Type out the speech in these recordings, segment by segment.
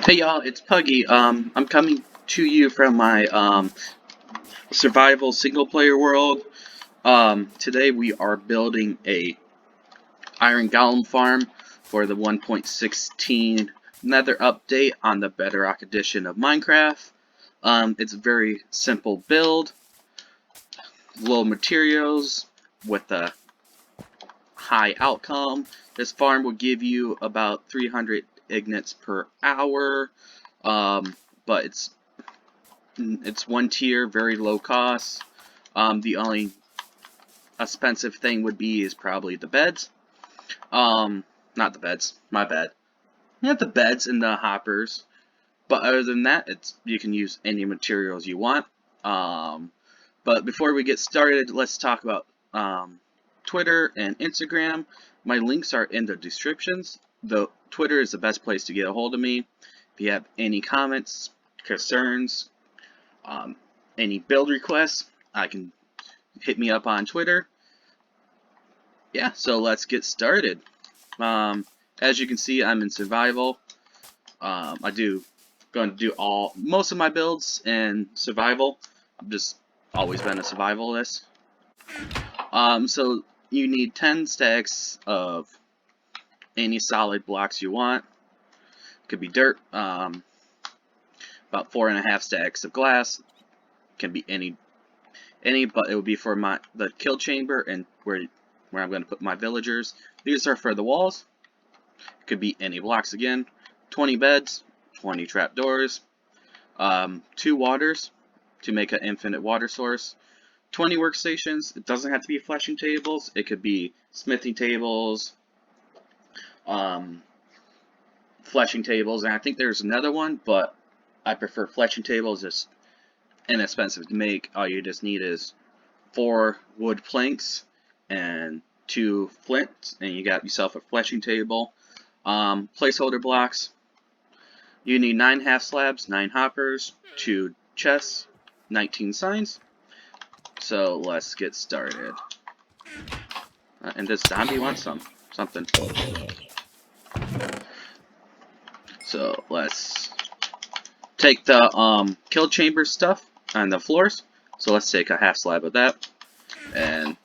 Hey y'all, it's Puggy. I'm coming to you from my survival single player world. Today we are building a iron golem farm for the 1.16 Nether update on the Bedrock edition of Minecraft. It's a very simple build, low materials with a high outcome. This farm will give you about 300 ignites per hour, but it's one tier, very low cost. The only expensive thing would be is probably the beds. Not the beds, my bad. Not the beds and the hoppers. But other than that, you can use any materials you want. But before we get started, let's talk about Twitter and Instagram. My links are in the descriptions. Though Twitter is the best place to get a hold of me. If you have any comments, concerns, any build requests, I can hit me up on Twitter. Yeah, so let's get started. As you can see, I'm in survival. Going to do most of my builds in survival. I've just always been a survivalist. So you need 10 stacks of any solid blocks you want. It could be dirt. About 4.5 stacks of glass. Can be any, but it would be for the kill chamber and where I'm going to put my villagers. These are for the walls. It could be any blocks again. 20 beds, 20 trapdoors, 2 waters to make an infinite water source, 20 workstations. It doesn't have to be fleshing tables. It could be smithing tables, fleshing tables, and I think there's another one, but I prefer fleshing tables. Just inexpensive to make. All you just need is 4 wood planks and 2 flints, and you got yourself a fleshing table. Placeholder blocks. You need 9 half slabs, 9 hoppers, 2 chests, 19 signs. So let's get started. And this zombie wants something. So let's take the kill chamber stuff on the floors. So let's take a half slab of that, and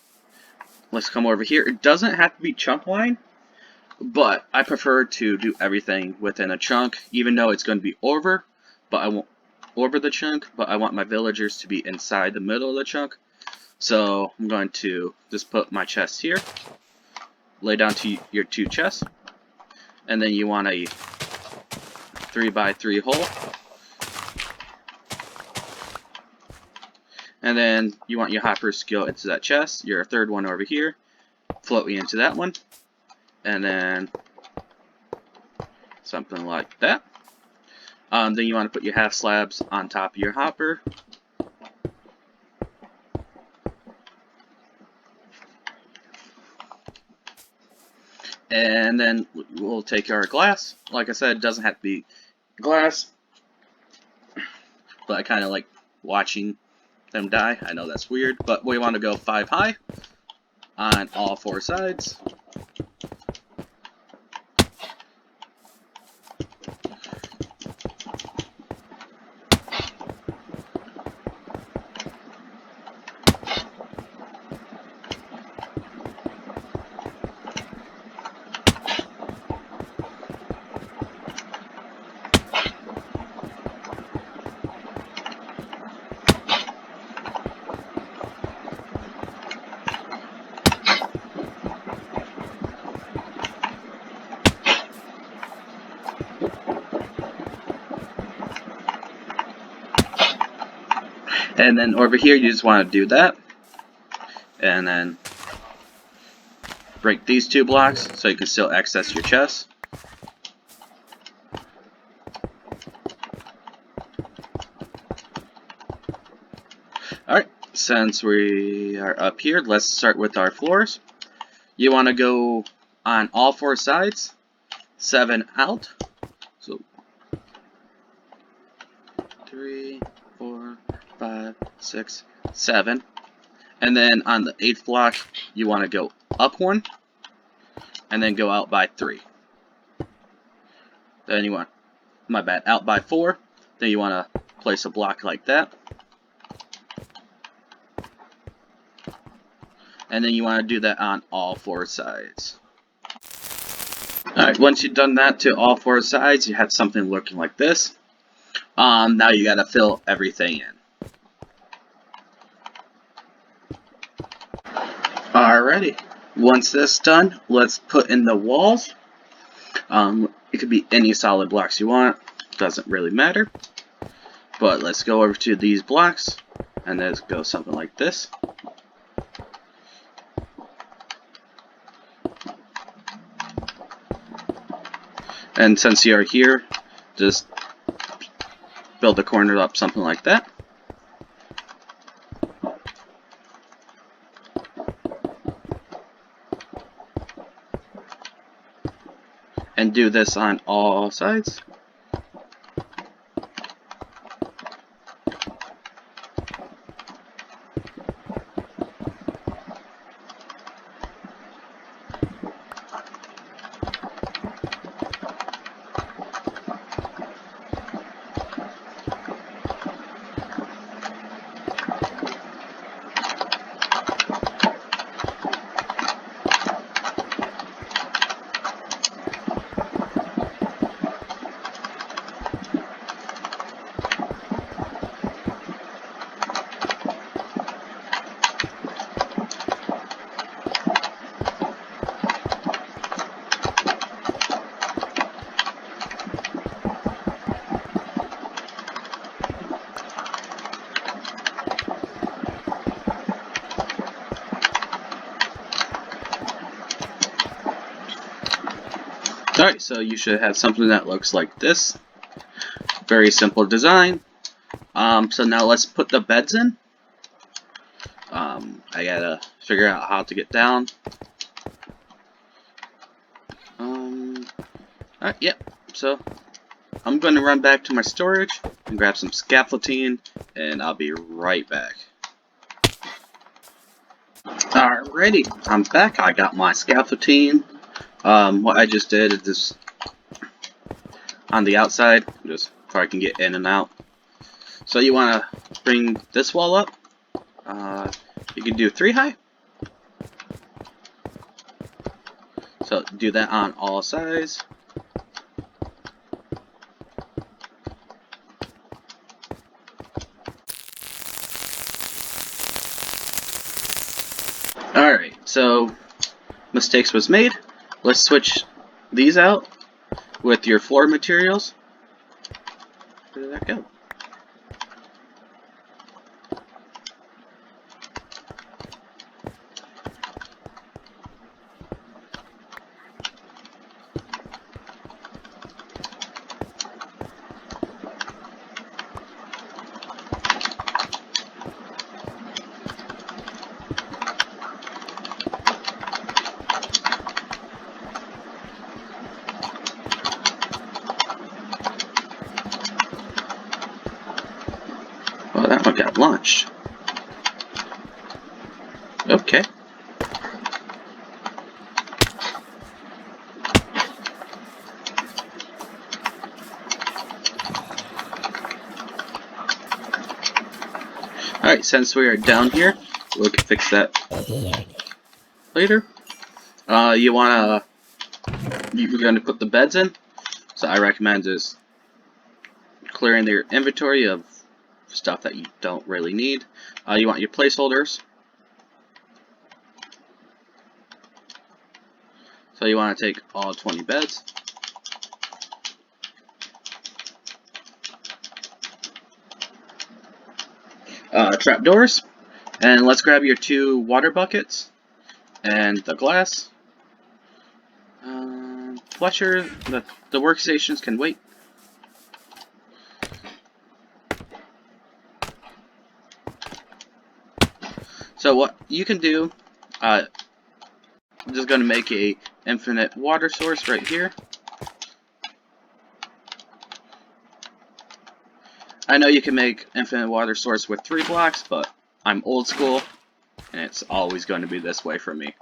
let's come over here. It doesn't have to be chunk line, but I prefer to do everything within a chunk, even though it's going to be over. But I won't over the chunk, but I want my villagers to be inside the middle of the chunk. So I'm going to just put my chest here, lay down to your 2 chests, and then you want a 3x3 hole. And then you want your hoppers to go into that chest. Your 3rd one over here, float me into that one. And then something like that. Then you want to put your half slabs on top of your hopper. And then we'll take our glass. Like I said, it doesn't have to be glass, but I kind of like watching them die. I know that's weird, but we want to go 5 high on all 4 sides. And then over here, you just want to do that. And then break these 2 blocks so you can still access your chest. Alright, since we are up here, let's start with our floors. You want to go on all 4 sides, 7 out. So 3, 4, 5, 6, 7. And then on the 8th block, you want to go up 1, and then go out by 3. Then you want out by 4. Then you want to place a block like that. And then you want to do that on all 4 sides. Alright, once you've done that to all 4 sides, you have something looking like this. Now you gotta fill everything in. Alrighty, once that's done, let's put in the walls. It could be any solid blocks you want, doesn't really matter. But let's go over to these blocks, and let's go something like this. And since you're here, just build the corner up something like that. And do this on all sides. Alright, so you should have something that looks like this. Very simple design. So now let's put the beds in. I gotta figure out how to get down. Alright, yep. So I'm going to run back to my storage and grab some scaffolding, and I'll be right back. Alrighty, I'm back. I got my scaffolding. What I just did is just on the outside, just so I can get in and out. So you want to bring this wall up. You can do 3 high. So do that on all sides. Alright, so mistakes was made. Let's switch these out with your floor materials. Where did that go? Oh, that one got launched. Okay. Alright, since we are down here, we can fix that later. You're going to put the beds in, so I recommend just clearing your inventory of stuff that you don't really need. You want your placeholders. So you want to take all 20 beds. Trapdoors. And let's grab your 2 water buckets and the glass. Fletcher, the workstations can wait. So what you can do, I'm just going to make a infinite water source right here. I know you can make infinite water source with 3 blocks, but I'm old school, and it's always going to be this way for me.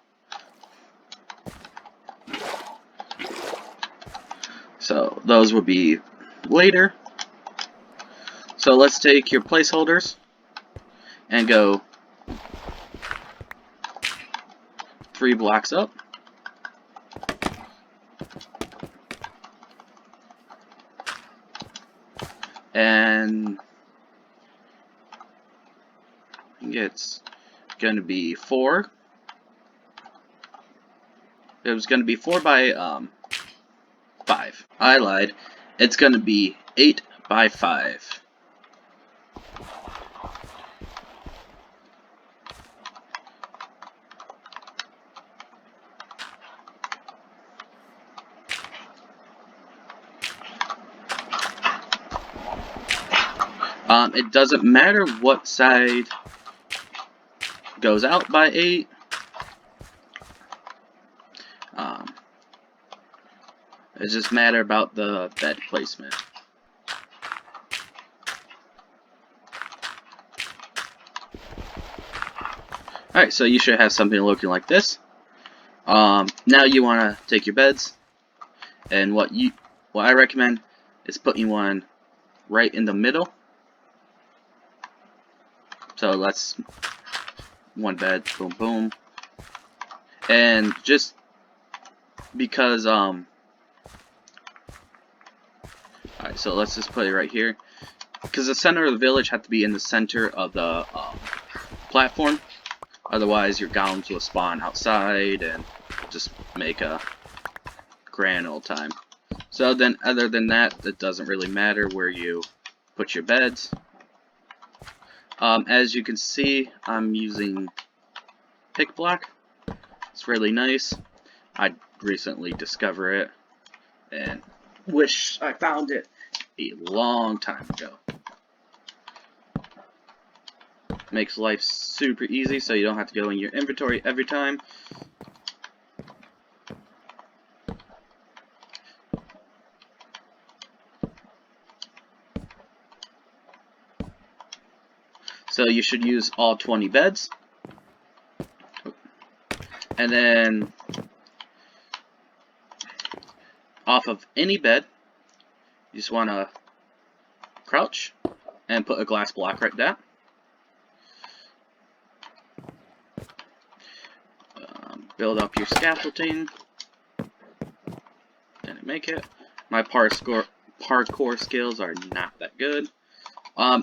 So those would be later. So let's take your placeholders and go 3 blocks up. And it's going to be 4. It was going to be 4 by 5. I lied. It's going to be 8 by 5. It doesn't matter what side goes out by 8. It just matter about the bed placement. Alright, so you should have something looking like this. Now you want to take your beds, and what I recommend is putting one right in the middle. So let's one bed, boom, boom, and just because alright, so let's just put it right here, because the center of the village has to be in the center of the platform. Otherwise, your golems will spawn outside and just make a grand old time. So then, other than that, it doesn't really matter where you put your beds. As you can see, I'm using pick block. It's really nice. I recently discovered it and wish I found it a long time ago. Makes life super easy, so you don't have to go in your inventory every time. So you should use all 20 beds. And then off of any bed, you just want to crouch and put a glass block right there. Build up your scaffolding. Didn't make it. My parkour skills are not that good.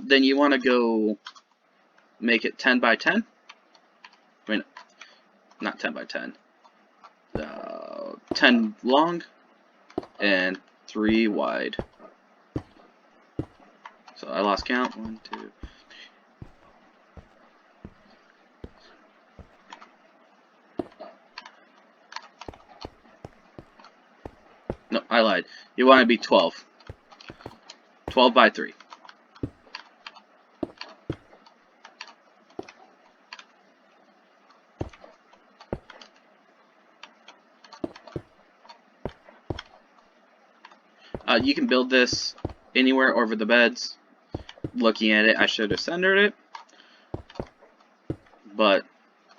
Then you want to go make it 10 by 10. I mean, not 10 by 10. 10 long and 3 wide. So I lost count. 1, 2. No, I lied. You want to be 12. 12 by 3. You can build this anywhere over the beds. Looking at it, I should have centered it, but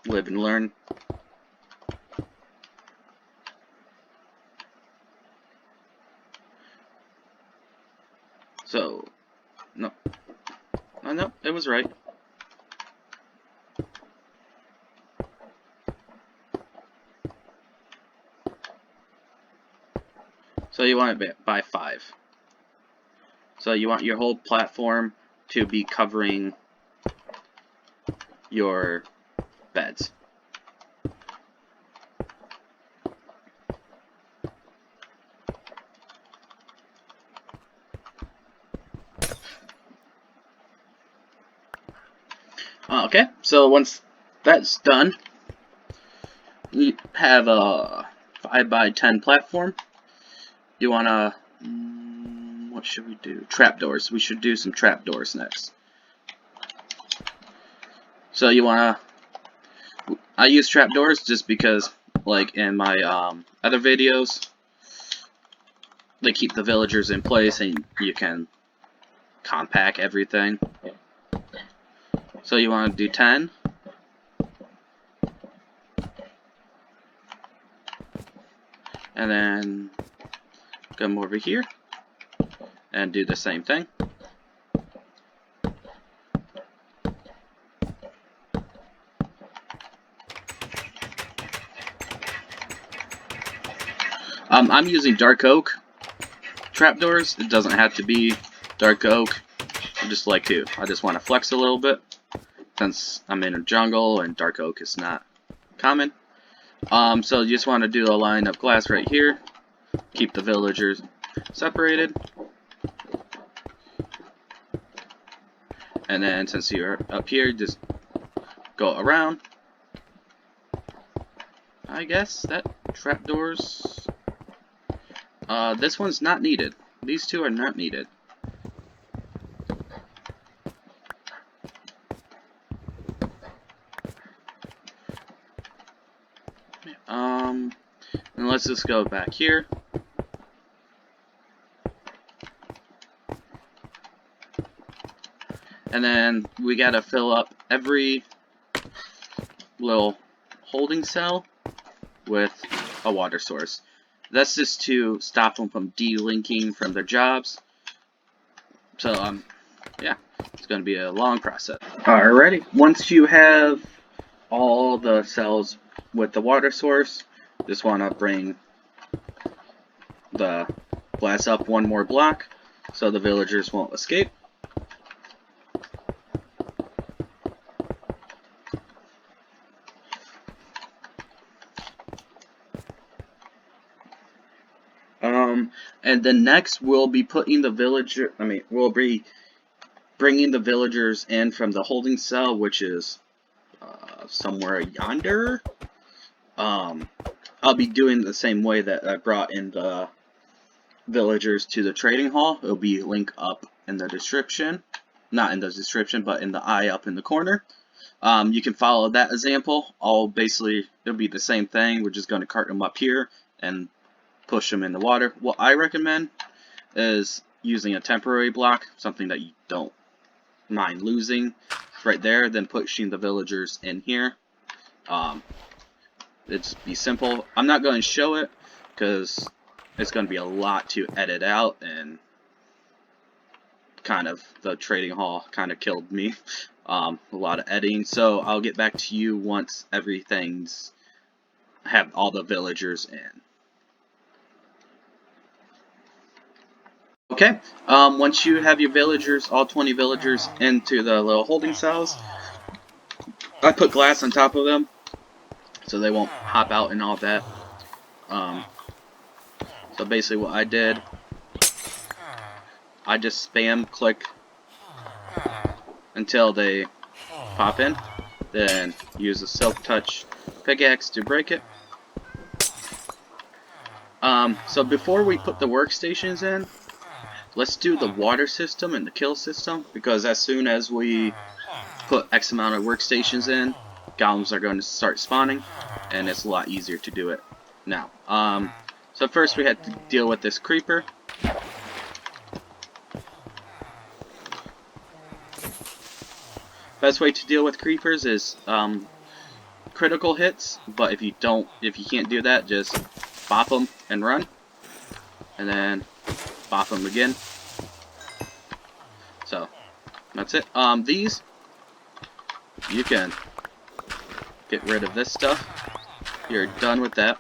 live and learn. So, no, no, it was right. So you want it by 5. So you want your whole platform to be covering your beds. Okay, so once that's done, you have a 5 by 10 platform. You wanna, what should we do? Trapdoors. We should do some trapdoors next. So you wanna, I use trapdoors just because, like in my other videos, they keep the villagers in place and you can compact everything. So you want to do 10. And then come over here and do the same thing. I'm using dark oak trapdoors. It doesn't have to be dark oak. I just want to flex a little bit since I'm in a jungle and dark oak is not common. So you just want to do a line of glass right here. Keep the villagers separated. And then since you're up here, just go around. I guess that trapdoors. This one's not needed. These two are not needed. And let's just go back here. And then we gotta fill up every little holding cell with a water source. That's just to stop them from delinking from their jobs. So, yeah, it's gonna be a long process. Alrighty, once you have all the cells with the water source, just wanna bring the glass up one more block so the villagers won't escape. And then next we'll be putting the we'll be bringing the villagers in from the holding cell, which is somewhere yonder. I'll be doing the same way that I brought in the villagers to the trading hall. It'll be linked up in the description. Not in the description, but in the eye up in the corner. You can follow that example. It'll be the same thing. We're just going to cart them up here and push them in the water. What I recommend is using a temporary block, something that you don't mind losing right there, then pushing the villagers in here. It's be simple. I'm not going to show it because it's going to be a lot to edit out, and kind of the trading hall kind of killed me. A lot of editing, so I'll get back to you once everything's have all the villagers in. Okay, once you have your villagers, all 20 villagers, into the little holding cells, I put glass on top of them so they won't hop out and all that. So basically what I did, I just spam click until they pop in, then use a silk touch pickaxe to break it. So before we put the workstations in, let's do the water system and the kill system, because as soon as we put X amount of workstations in, golems are going to start spawning, and it's a lot easier to do it now. So first we had to deal with this creeper. Best way to deal with creepers is critical hits, but if you can't do that, just bop them and run, and then bop them again. So that's it. These, you can get rid of this stuff. You're done with that.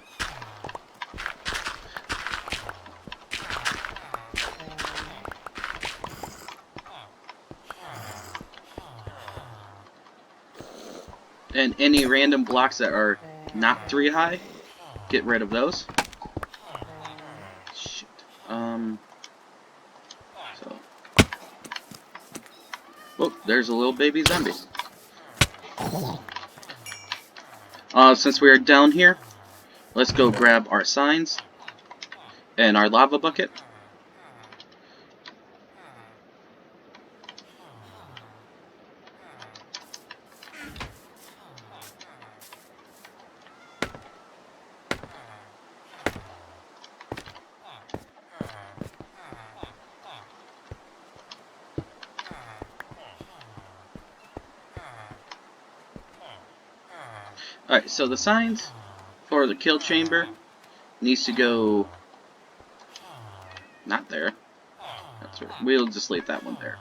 And any random blocks that are not 3 high, get rid of those. Shit. Oh, there's a little baby zombie. Since we are down here, let's go grab our signs and our lava bucket. Alright, so the signs for the kill chamber needs to go not there. That's right. We'll just leave that one there.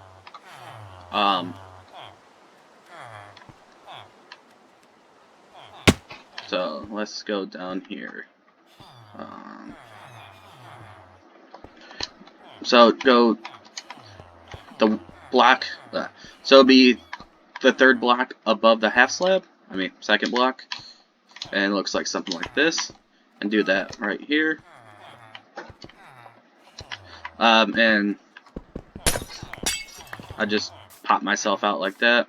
So let's go down here. So go the block. So it'll be the third block above the half slab. I mean, second block. And it looks like something like this. And do that right here. And I just pop myself out like that.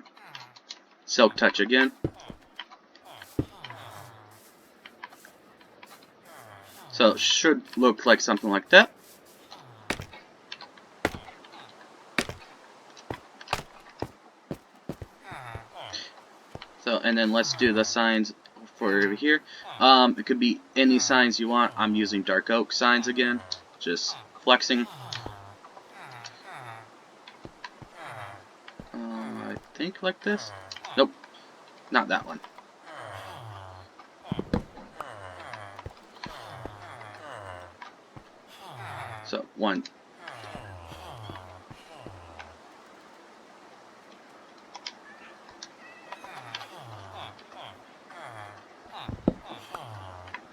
Silk touch again. So it should look like something like that. So, and then let's do the signs for over here. It could be any signs you want. I'm using dark oak signs again. Just flexing. I think like this. Nope, not that one. So, one.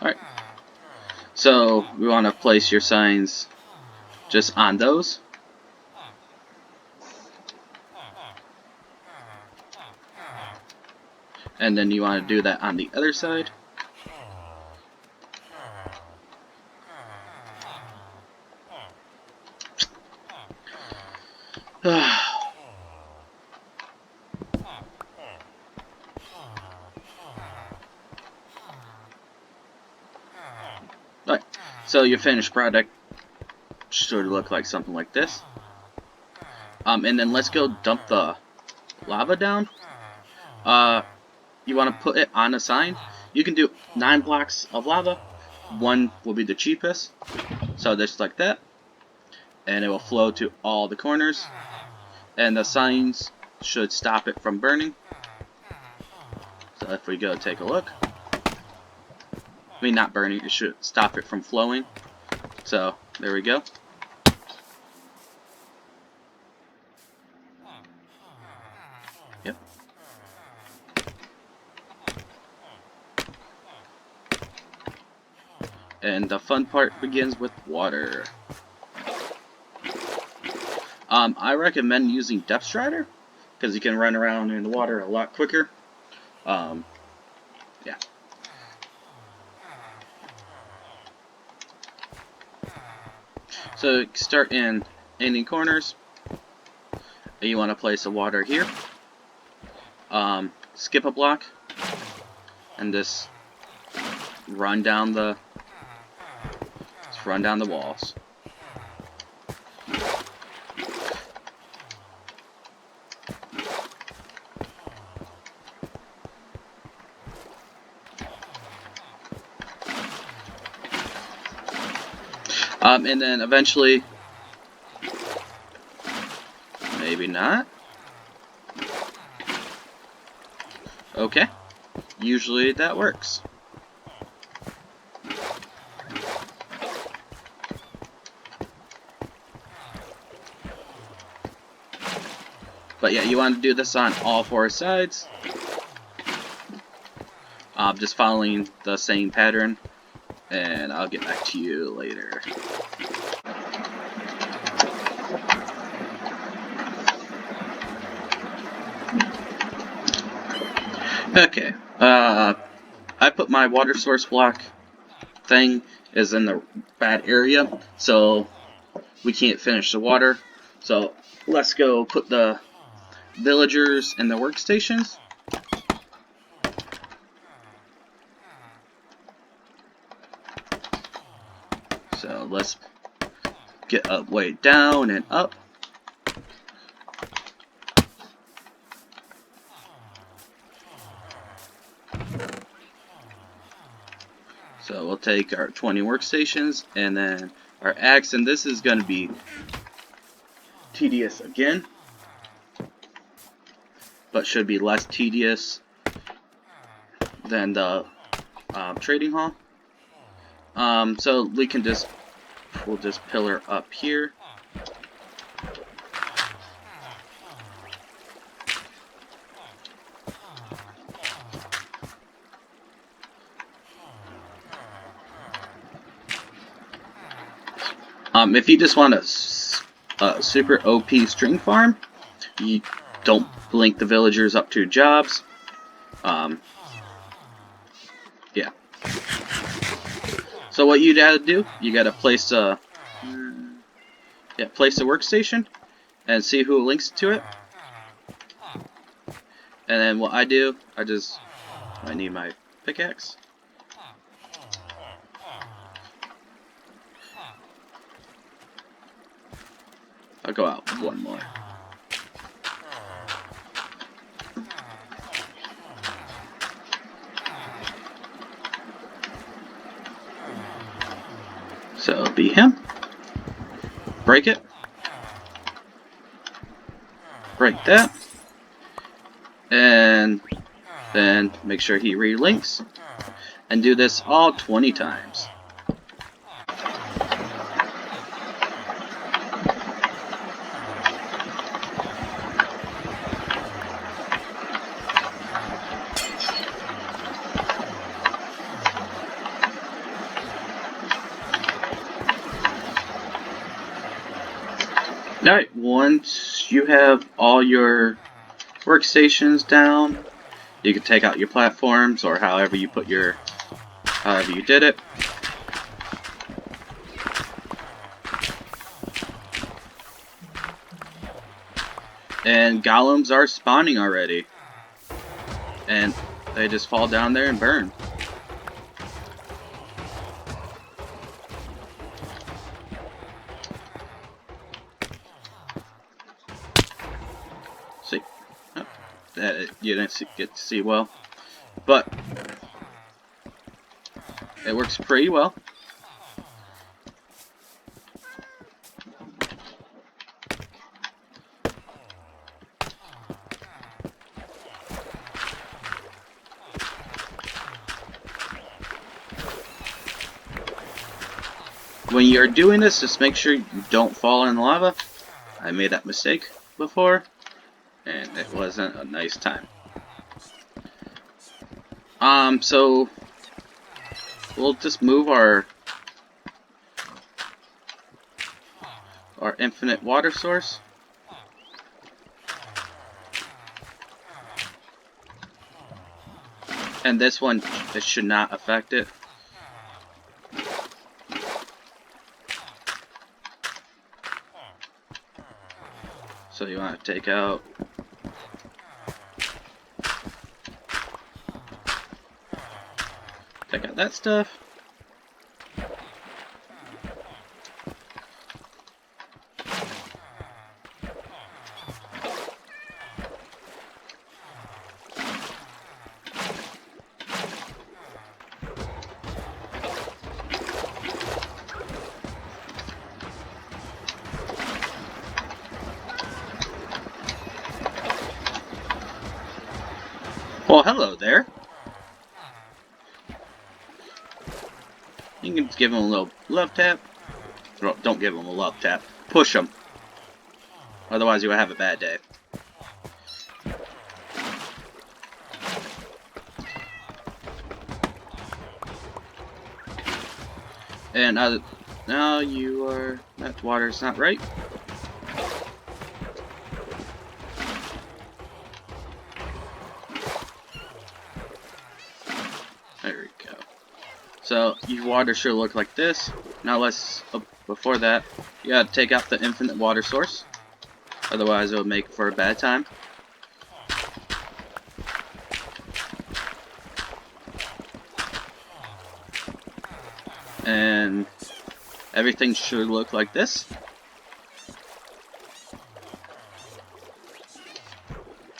Alright. So, we want to place your signs just on those. And then you want to do that on the other side. Alright, so your finished product should look like something like this. And then let's go dump the lava down. You want to put it on a sign. You can do 9 blocks of lava. 1 will be the cheapest. So just like that. And it will flow to all the corners. And the signs should stop it from burning. So if we go take a look. I mean, not burning, it should stop it from flowing. So, there we go. Yep. And the fun part begins with water. I recommend using Depth Strider, because you can run around in the water a lot quicker. Yeah. So start in any corners. You want to place the water here. Skip a block, and just run down the walls. And then eventually, maybe not. Okay, usually that works. But yeah, you want to do this on all 4 sides. Just following the same pattern, and I'll get back to you later. Okay, I put my water source block thing is in the bad area, so we can't finish the water. So let's go put the villagers in the workstations. So let's get up, way down and up. So we'll take our 20 workstations and then our axe, and this is going to be tedious again, but should be less tedious than the trading hall. So we can we'll just pillar up here. If you just want a super OP string farm, you don't link the villagers up to jobs. Yeah. So what you gotta do, you gotta place a workstation and see who links to it. And then what I do, I need my pickaxe. I'll go out one more. So it'll be him. Break it. Break that. And then make sure he relinks. And do this all 20 times. Alright, once you have all your workstations down, you can take out your platforms or however you did it. And golems are spawning already. And they just fall down there and burn. See? Oh, you didn't get to see well. But it works pretty well. When you're doing this, just make sure you don't fall in the lava. I made that mistake before, and it wasn't a nice time. So we'll just move our infinite water source. And this one, it should not affect it. So you want to take out that stuff. Well, hello there. You can give him a little love tap. Don't give him a love tap. Push him. Otherwise, you will have a bad day. And now you are. That water's not right. There we go. So your water should look like this. Now before that, you gotta take out the infinite water source. Otherwise, it'll make for a bad time. And everything should look like this.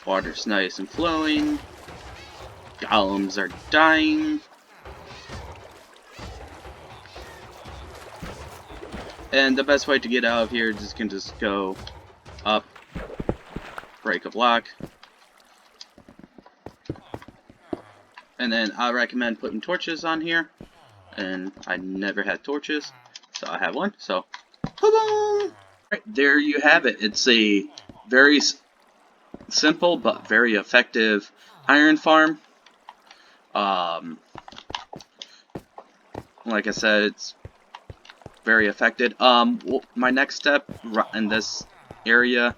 Water's nice and flowing. Golems are dying. And the best way to get out of here is can just go up, break a block. And then I recommend putting torches on here. And I never had torches, so I have one. So, boom! Right, there you have it. It's a very simple but very effective iron farm. Like I said, it's very affected. My next step in this area,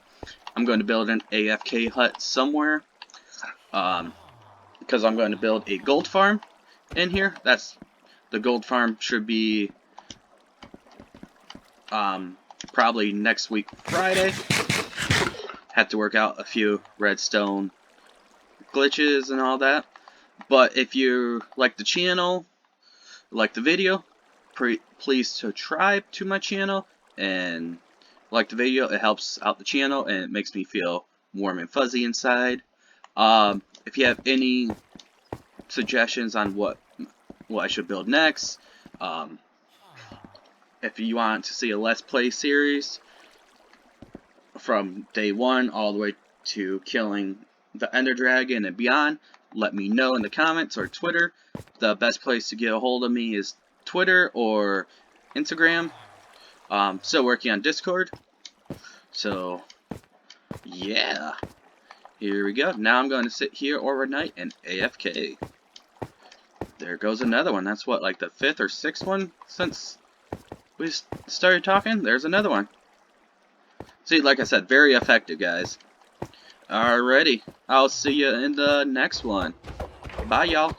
I'm going to build an AFK hut somewhere. Because I'm going to build a gold farm in here. The gold farm should be probably next week Friday. Have to work out a few redstone glitches and all that. But if you like the channel, like the video, please subscribe to my channel and like the video. It helps out the channel and it makes me feel warm and fuzzy inside. If you have any suggestions on what I should build next, if you want to see a Let's Play series from day 1 all the way to killing the Ender Dragon and beyond, let me know in the comments or Twitter. The best place to get a hold of me is Twitter or Instagram. Still working on Discord. So, yeah. Here we go. Now I'm going to sit here overnight and AFK. There goes another one. That's what, like the 5th or 6th one since we started talking? There's another one. See, like I said, very effective, guys. Alrighty. I'll see you in the next one. Bye, y'all.